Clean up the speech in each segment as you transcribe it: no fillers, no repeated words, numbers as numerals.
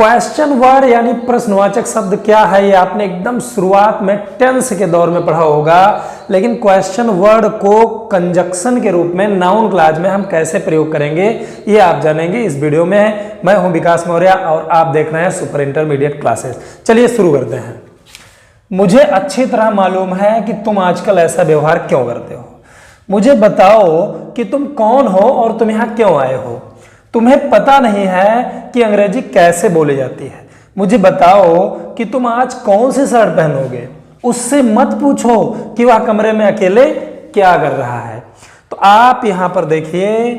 Question word यानी प्रश्नवाचक शब्द क्या है, ये आपने एकदम शुरुआत में टेंस के दौर में पढ़ा होगा, लेकिन क्वेश्चन वर्ड को कंजक्शन के रूप में नाउन क्लॉज में हम कैसे प्रयोग करेंगे ये आप जानेंगे इस वीडियो में। मैं हूं विकास मौर्य और आप देख रहे हैं सुपर इंटरमीडिएट क्लासेस। चलिए शुरू करते हैं। मुझे अच्छी तरह मालूम है कि तुम आजकल ऐसा व्यवहार क्यों करते हो। मुझे बताओ कि तुम कौन हो और तुम यहाँ क्यों आए हो। तुम्हें पता नहीं है कि अंग्रेजी कैसे बोली जाती है। मुझे बताओ कि तुम आज कौन सी शर्ट पहनोगे। उससे मत पूछो कि वह कमरे में अकेले क्या कर रहा है। तो आप यहाँ पर देखिए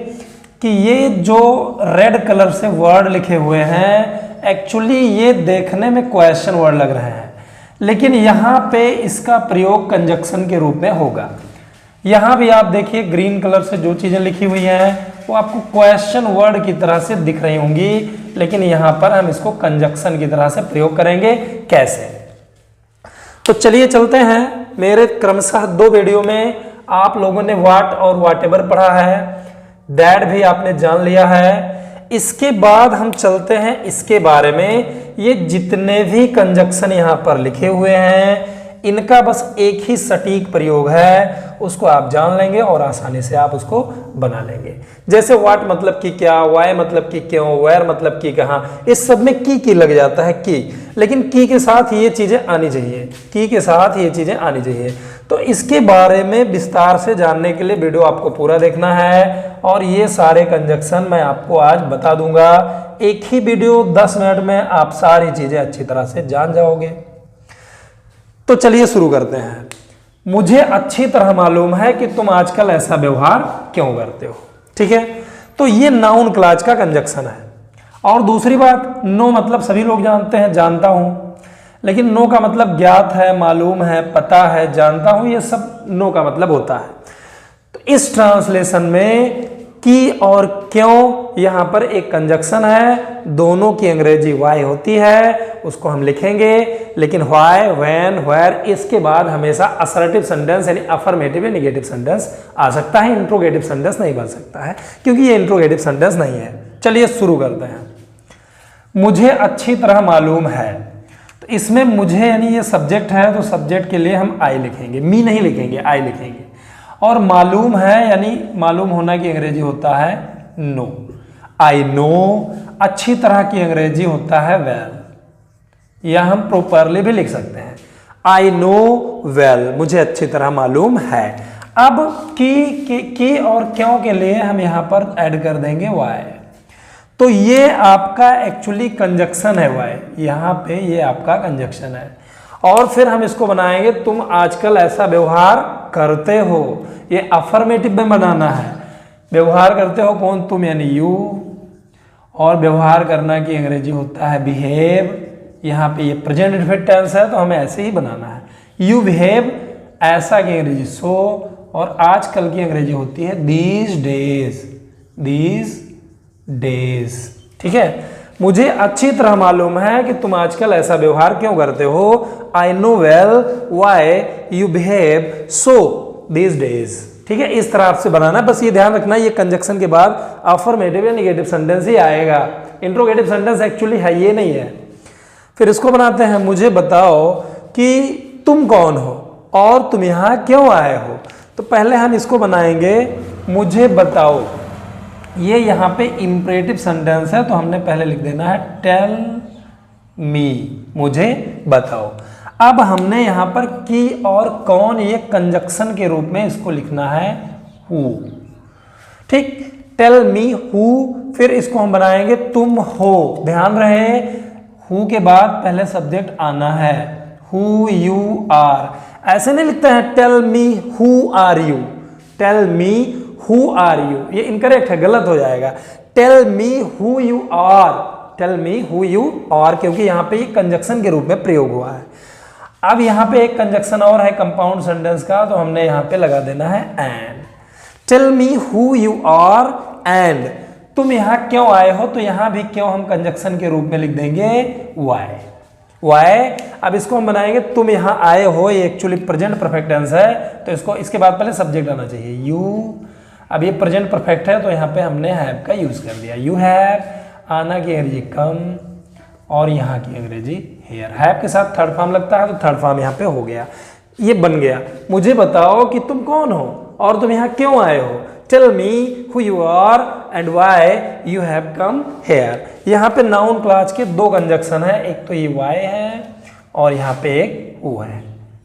कि ये जो रेड कलर से वर्ड लिखे हुए हैं, एक्चुअली ये देखने में क्वेश्चन वर्ड लग रहे हैं, लेकिन यहाँ पे इसका प्रयोग कंजक्शन के रूप में होगा। यहाँ भी आप देखिए ग्रीन कलर से जो चीज़ें लिखी हुई हैं वो आपको क्वेश्चन वर्ड की तरह से दिख रही होंगी, लेकिन यहाँ पर हम इसको कंजक्शन की तरह से प्रयोग करेंगे। कैसे? तो चलिए चलते हैं। मेरे क्रमशः 2 वीडियो में आप लोगों ने व्हाट और व्हाटएवर पढ़ा है, दैट भी आपने जान लिया है। इसके बाद हम चलते हैं इसके बारे में। ये जितने भी कंजक्शन यहाँ पर लिखे हुए हैं इनका बस एक ही सटीक प्रयोग है, उसको आप जान लेंगे और आसानी से आप उसको बना लेंगे। जैसे व्हाट मतलब कि क्या, वाई मतलब कि क्यों, वेयर मतलब कि कहाँ, इस सब में की लग जाता है की, लेकिन की के साथ ये चीज़ें आनी चाहिए, की के साथ ये चीज़ें आनी चाहिए। तो इसके बारे में विस्तार से जानने के लिए वीडियो आपको पूरा देखना है और ये सारे कंजक्शन मैं आपको आज बता दूंगा। एक ही वीडियो 10 मिनट में आप सारी चीज़ें अच्छी तरह से जान जाओगे। तो चलिए शुरू करते हैं। मुझे अच्छी तरह मालूम है कि तुम आजकल ऐसा व्यवहार क्यों करते हो। ठीक है, तो ये नाउन क्लॉज का कंजक्शन है। और दूसरी बात, नो मतलब सभी लोग जानते हैं, जानता हूं, लेकिन नो का मतलब ज्ञात है, मालूम है, पता है, जानता हूं, ये सब नो का मतलब होता है। तो इस ट्रांसलेशन में की और क्यों यहाँ पर एक कंजक्शन है, दोनों की अंग्रेजी वाई होती है, उसको हम लिखेंगे। लेकिन व्हाई, व्हेन, वेयर, इसके बाद हमेशा असर्टिव सेंटेंस यानी अफर्मेटिव या नेगेटिव सेंटेंस आ सकता है, इंट्रोगेटिव सेंटेंस नहीं बन सकता है, क्योंकि ये इंट्रोगेटिव सेंटेंस नहीं है। चलिए शुरू करते हैं। मुझे अच्छी तरह मालूम है, तो इसमें मुझे यानी ये सब्जेक्ट है, तो सब्जेक्ट के लिए हम आई लिखेंगे, मी नहीं लिखेंगे, आई लिखेंगे। और मालूम है यानी मालूम होना की अंग्रेजी होता है नो, आई नो। अच्छी तरह की अंग्रेजी होता है वेल, या हम प्रॉपरली भी लिख सकते हैं, आई नो वेल, मुझे अच्छी तरह मालूम है। अब की और क्यों के लिए हम यहाँ पर ऐड कर देंगे वाई। तो ये आपका एक्चुअली कंजक्शन है वाई, यहाँ पे ये आपका कंजक्शन है। और फिर हम इसको बनाएंगे तुम आजकल ऐसा व्यवहार करते हो, ये अफर्मेटिव में बनाना है। व्यवहार करते हो कौन, तुम यानी यू, और व्यवहार करना की अंग्रेजी होता है बिहेव। यहाँ पे ये प्रेजेंट इनफिनिट टेंस है तो हमें ऐसे ही बनाना है, यू बिहेव। ऐसा की अंग्रेजी सो, और आजकल की अंग्रेजी होती है दीज डेज, दीज डेज। ठीक है, मुझे अच्छी तरह मालूम है कि तुम आजकल ऐसा व्यवहार क्यों करते हो। I know well why you behave so these days. ठीक है, इस तरह आपसे बनाना, बस ये ध्यान रखना ये कंजक्शन के बाद अफर्मेटिव या नेगेटिव सेंटेंस ही आएगा, इंट्रोगेटिव सेंटेंस एक्चुअली है ये नहीं है। फिर इसको बनाते हैं, मुझे बताओ कि तुम कौन हो और तुम यहाँ क्यों आए हो। तो पहले हम इसको बनाएंगे, मुझे बताओ। ये यहाँ पे इंपरेटिव सेंटेंस है तो हमने पहले लिख देना है टेल मी, मुझे बताओ। अब हमने यहाँ पर की और कौन ये कंजक्शन के रूप में इसको लिखना है हु। ठीक, टेल मी हु। फिर इसको हम बनाएंगे तुम हो। ध्यान रहे हु के बाद पहले सब्जेक्ट आना है, हु यू आर। ऐसे नहीं लिखते हैं tell me who are you, tell me who are you, ये इनकरेक्ट है, गलत हो जाएगा। Tell me who you are, tell me who you are, क्योंकि यहाँ पे ये कंजक्शन के रूप में प्रयोग हुआ है। अब यहाँ पे एक कंजक्शन और है कंपाउंड सेंटेंस का, तो हमने यहाँ पे लगा देना है and. Tell me who you are and, तुम यहाँ क्यों आए हो, तो यहाँ भी क्यों हम कंजक्शन के रूप में लिख देंगे वाई, वाई। अब इसको हम बनाएंगे तुम यहाँ आए हो, ये एक्चुअली प्रेजेंट परफेक्ट टेंस है, तो इसको इसके बाद पहले सब्जेक्ट आना चाहिए यू। अब ये प्रेजेंट परफेक्ट है तो यहाँ पे हमने हैव का यूज कर दिया, यू हैव। आना की एनर्जी कम, और यहाँ की अंग्रेजी हेयर। हैव के साथ थर्ड फॉर्म लगता है तो थर्ड फॉर्म यहाँ पे हो गया, ये बन गया। मुझे बताओ कि तुम कौन हो और तुम यहाँ क्यों आए हो। Tell me who you are and why you have come here. यहाँ पे नाउन क्लॉज के दो कंजक्शन है, एक तो ये वाई है और यहाँ पे एक हु है।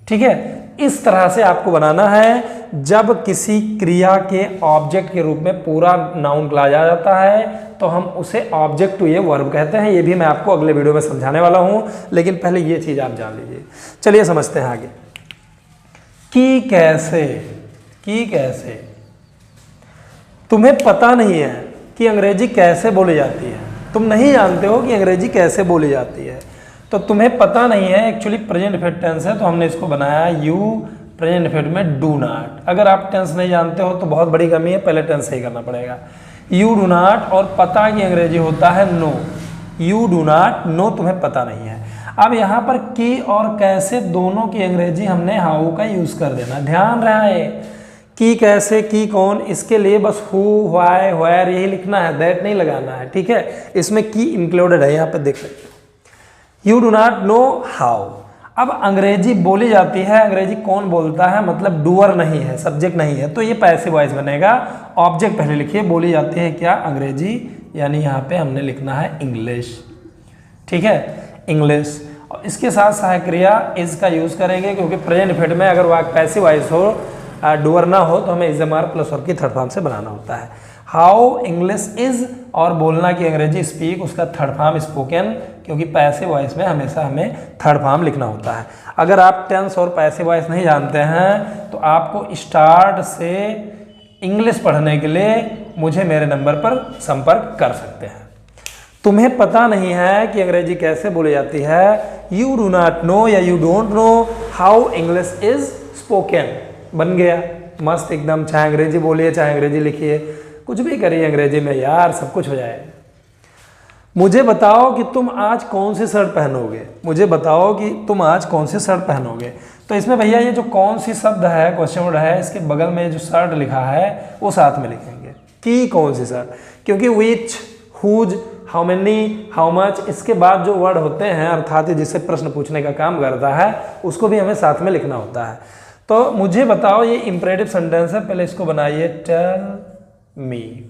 ठीक है, इस तरह से आपको बनाना है। जब किसी क्रिया के ऑब्जेक्ट के रूप में पूरा नाउन क्लॉज आ जाता है तो हम उसे ऑब्जेक्ट टू ये वर्ब कहते हैं। ये भी मैं आपको अगले वीडियो में समझाने वाला हूं, लेकिन पहले ये चीज आप जान लीजिए। चलिए समझते हैं आगे। कि कैसे, कि कैसे, तुम्हें पता नहीं है कि अंग्रेजी कैसे बोली जाती है, तुम नहीं जानते हो कि अंग्रेजी कैसे बोली जाती है, तो तुम्हें पता नहीं है। एक्चुअली प्रेजेंट इफेक्ट टेंस है तो हमने इसको बनाया यू, प्रेजेंट इफेक्ट में डू नॉट। अगर आप टेंस नहीं जानते हो तो बहुत बड़ी कमी है, पहले टेंस सही करना पड़ेगा। यू डू नॉट और पता की अंग्रेजी होता है know. You do not, know तुम्हें पता नहीं है। अब यहाँ पर की और कैसे दोनों की अंग्रेजी हमने हाउ का यूज कर देना। ध्यान रहे कि कैसे, की कौन, इसके लिए बस हु, व्हाई, वेयर यही लिखना है, दैट नहीं लगाना है। ठीक है, इसमें की इंक्लूडेड है, यहाँ पे देख सकते हो। You do not know how. अब अंग्रेजी बोली जाती है, अंग्रेजी कौन बोलता है, मतलब डूअर नहीं है, सब्जेक्ट नहीं है, तो ये पैसिव वॉइस बनेगा। ऑब्जेक्ट पहले लिखिए, बोली जाती है क्या, अंग्रेजी, यानी यहाँ पे हमने लिखना है इंग्लिश। ठीक है, इंग्लिश। और इसके साथ सहायक क्रिया इज का यूज करेंगे, क्योंकि प्रेजेंट इफेक्ट में अगर वाक्य पैसिव वॉइस हो, डूअर ना हो, तो हमें is am are plus verb की थर्ड फॉर्म से बनाना होता है। हाउ इंग्लिश इज, और बोलना की अंग्रेजी स्पीक, उसका थर्ड फॉर्म स्पोकन, क्योंकि पैसिव वॉइस में हमेशा हमें थर्ड फॉर्म लिखना होता है। अगर आप टेंस और पैसिव वॉइस नहीं जानते हैं तो आपको स्टार्ट से इंग्लिश पढ़ने के लिए मुझे मेरे नंबर पर संपर्क कर सकते हैं। तुम्हें पता नहीं है कि अंग्रेजी कैसे बोली जाती है, यू डू नॉट नो या you don't know how English is spoken. बन गया मस्त एकदम, चाहे अंग्रेजी बोलिए चाहे अंग्रेजी लिखिए, कुछ भी करिए अंग्रेजी में यार, सब कुछ हो जाएगा। मुझे बताओ कि तुम आज कौन सी शर्ट पहनोगे। मुझे बताओ कि तुम आज कौन सी शर्ट पहनोगे। तो इसमें भैया ये जो कौन सी शब्द है, क्वेश्चन वर्ड है, इसके बगल में जो शर्ट लिखा है वो साथ में लिखेंगे कि कौन सी शर्ट, क्योंकि which, whose, how many, how much, इसके बाद जो वर्ड होते हैं अर्थात जिससे प्रश्न पूछने का काम करता है उसको भी हमें साथ में लिखना होता है। तो मुझे बताओ, ये इंपरेटिव सेंटेंस है, पहले इसको बनाइए, टेल मी।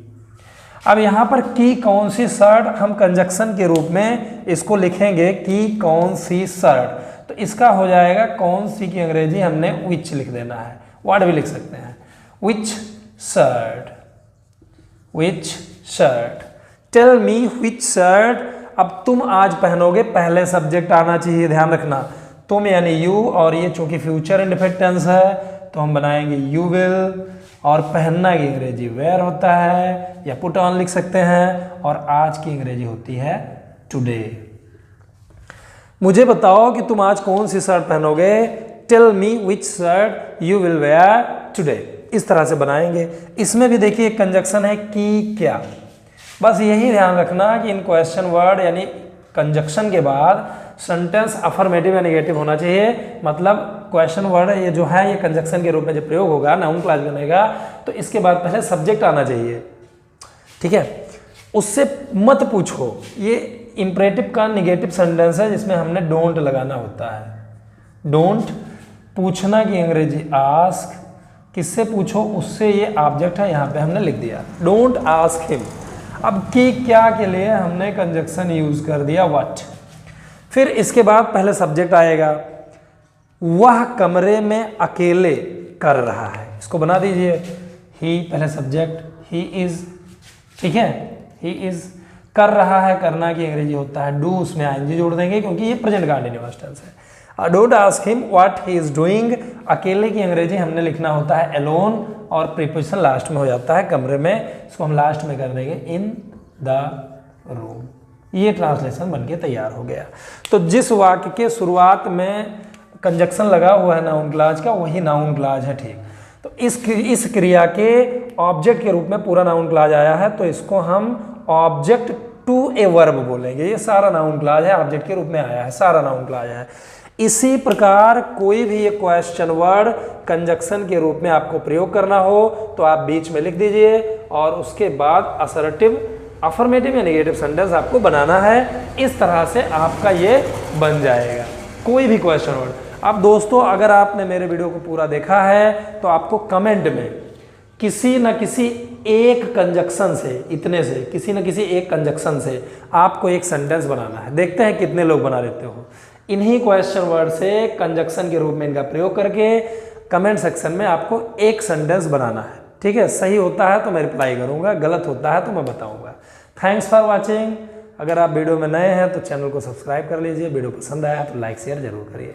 अब यहाँ पर की कौन सी शर्ट, हम कंजक्शन के रूप में इसको लिखेंगे कि कौन सी शर्ट, तो इसका हो जाएगा कौन सी की अंग्रेजी हमने विच लिख देना है, वर्ड भी लिख सकते हैं, विच shirt, which shirt, tell me which shirt. अब तुम आज पहनोगे, पहले सब्जेक्ट आना चाहिए, ध्यान रखना, तुम यानी यू, और ये चूंकि फ्यूचर इंडेफिनिट टेंस है तो हम बनाएंगे यू विल, और पहनना की अंग्रेजी वेयर होता है या पुट ऑन लिख सकते हैं, और आज की अंग्रेजी होती है टुडे। मुझे बताओ कि तुम आज कौन सी शर्ट पहनोगे, tell me which shirt you will wear today. इस तरह से बनाएंगे। इसमें भी देखिए कंजक्शन है कि क्या, बस यही ध्यान रखना कि इन क्वेश्चन वर्ड यानी कंजक्शन के बाद सेंटेंस अफर्मेटिव या नेगेटिव होना चाहिए। मतलब क्वेश्चन वर्ड ये जो है ये कंजक्शन के रूप में जब प्रयोग होगा, नाउन क्लॉज बनेगा, तो इसके बाद पहले सब्जेक्ट आना चाहिए। ठीक है, उससे मत पूछो, ये इंपरेटिव का नेगेटिव सेंटेंस है जिसमें हमने डोंट लगाना होता है। डोंट, पूछना की अंग्रेजी आस्क, किससे पूछो उससे ये ऑब्जेक्ट है, यहाँ पे हमने लिख दिया डोंट आस्क हिम। अब की क्या के लिए हमने कंजक्शन यूज कर दिया व्हाट। फिर इसके बाद पहले सब्जेक्ट आएगा, वह कमरे में अकेले कर रहा है, इसको बना दीजिए ही, पहले सब्जेक्ट ही इज। ठीक है, ही इज कर रहा है, करना की अंग्रेजी होता है डू, उसमें आईएनजी जोड़ देंगे क्योंकि ये प्रेजेंट कंटीन्यूअस टेंस है। Don't ask him what he is doing, अकेले की अंग्रेजी हमने लिखना होता है अलोन, और प्रीपोजिशन लास्ट में हो जाता है कमरे में, इसको हम लास्ट में कर देंगे इन द रूम। ये ट्रांसलेशन बनके तैयार हो गया। तो जिस वाक्य के शुरुआत में कंजक्शन लगा हुआ है नाउन क्लॉज का, वही नाउन क्लॉज है। ठीक, तो इस क्रिया के ऑब्जेक्ट के रूप में पूरा नाउन क्लॉज आया है, तो इसको हम ऑब्जेक्ट टू ए वर्ब बोलेंगे। ये सारा नाउन क्लॉज है, ऑब्जेक्ट के रूप में आया है, सारा नाउन क्लॉज है। इसी प्रकार कोई भी ये क्वेश्चन वर्ड कंजक्शन के रूप में आपको प्रयोग करना हो तो आप बीच में लिख दीजिए, और उसके बाद असर्टिव अफर्मेटिव या नेगेटिव सेंटेंस आपको बनाना है। इस तरह से आपका ये बन जाएगा कोई भी क्वेश्चन वर्ड। अब दोस्तों अगर आपने मेरे वीडियो को पूरा देखा है तो आपको कमेंट में किसी न किसी एक कंजक्शन से, इतने से किसी न किसी एक कंजक्शन से आपको एक सेंटेंस बनाना है। देखते हैं कितने लोग बना लेते हो। इन्हीं क्वेश्चन वर्ड से कंजक्शन के रूप में इनका प्रयोग करके कमेंट सेक्शन में आपको एक सेंटेंस बनाना है। ठीक है, सही होता है तो मैं रिप्लाई करूंगा, गलत होता है तो मैं बताऊंगा। Thanks for watching. अगर आप वीडियो में नए हैं तो चैनल को सब्सक्राइब कर लीजिए। वीडियो पसंद आया तो लाइक शेयर जरूर करिए।